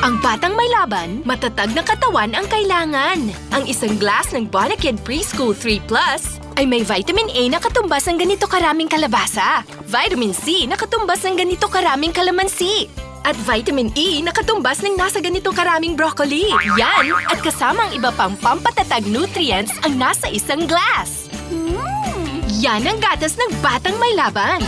Ang batang may laban, matatag na katawan ang kailangan. Ang isang glass ng Bonakid Preschool 3 Plus ay may vitamin A na katumbas ng ganito karaming kalabasa, vitamin C na katumbas ng ganito karaming kalamansi, at vitamin E na katumbas ng nasa ganito karaming broccoli. Yan at kasamang iba pang pampatatag nutrients ang nasa isang glass. Yan ang gatas ng batang may laban.